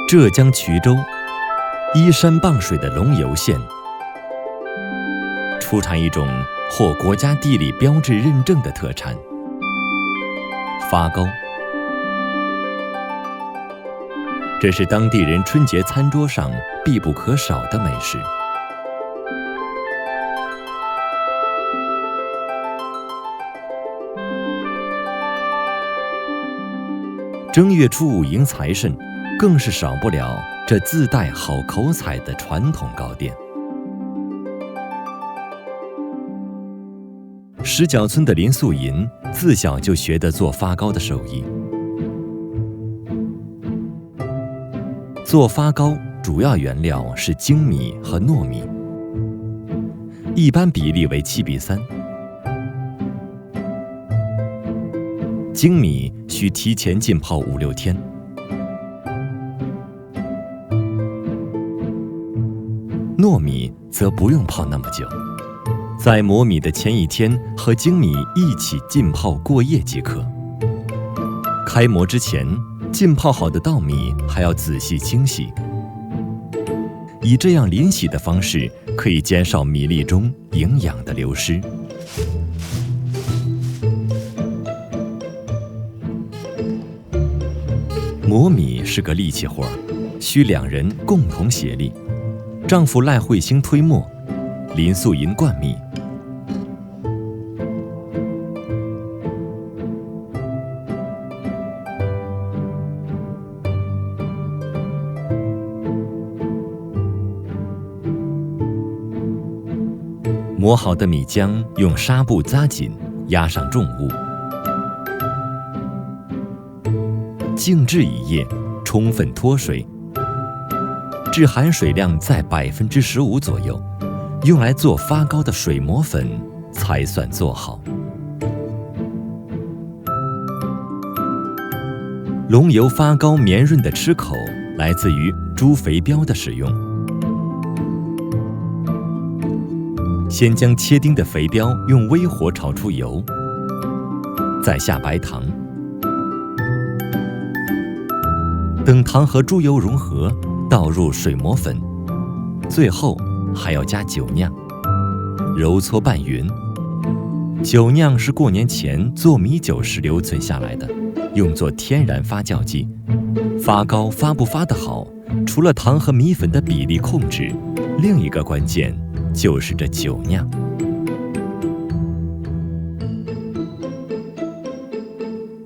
浙江衢州依山傍水的龙游县，出产一种获国家地理标志认证的特产——发糕。这是当地人春节餐桌上必不可少的美食。正月初5迎财神，更是少不了这自带好口彩的传统糕点。石角村的林素银自小就学得做发糕的手艺。做发糕主要原料是精米和糯米，一般比例为7:3。精米需提前浸泡5-6天，糯米则不用泡那么久，在磨米的前1天和精米一起浸泡过夜即可。开磨之前，浸泡好的稻米还要仔细清洗，以这样淋洗的方式，可以减少米粒中营养的流失。磨米是个力气活，需2人共同协力。丈夫赖慧星推磨，林素银灌米。磨好的米浆用纱布扎紧，压上重物，静置1夜，充分脱水，至含水量在15%左右，用来做发糕的水磨粉才算做好。龙游发糕绵润的吃口来自于猪肥膘的使用。先将切丁的肥膘用微火炒出油，再下白糖，等糖和猪油融合，倒入水磨粉，最后还要加酒酿，揉搓拌匀。酒酿是过年前做米酒时留存下来的，用作天然发酵剂。发糕发不发得好，除了糖和米粉的比例控制，另一个关键就是这酒酿。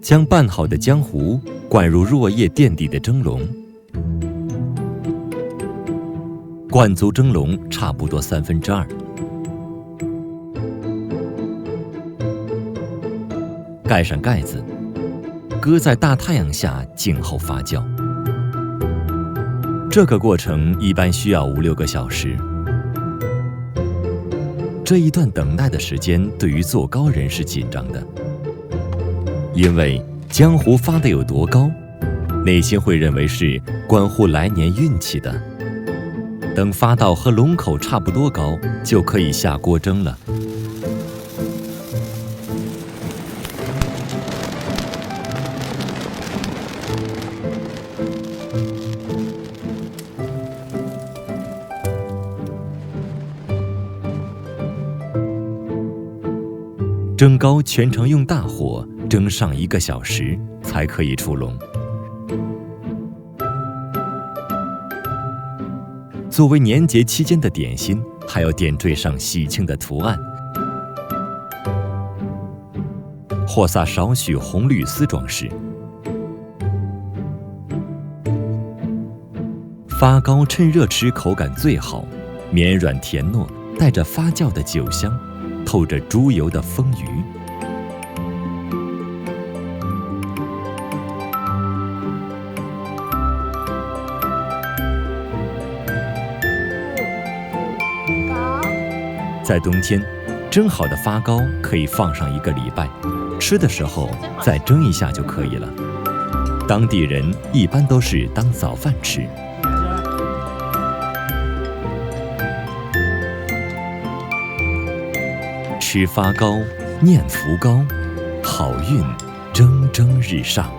将拌好的浆糊灌入若液垫底的蒸笼，灌足蒸笼差不多2/3，盖上盖子，搁在大太阳下静候发酵。这个过程一般需要5-6个小时。这一段等待的时间对于做糕人是紧张的，因为浆糊发得有多高，内心会认为是关乎来年运气的。等发到和笼口差不多高，就可以下锅蒸了。蒸糕全程用大火蒸上1个小时才可以出笼。作为年节期间的点心，还要点缀上喜庆的图案，或撒少许红绿丝装饰。发糕趁热吃口感最好，绵软甜糯，带着发酵的酒香，透着猪油的丰腴。在冬天，蒸好的发糕可以放上1个礼拜，吃的时候再蒸一下就可以了。当地人一般都是当早饭吃。吃发糕，念福糕，好运蒸蒸日上。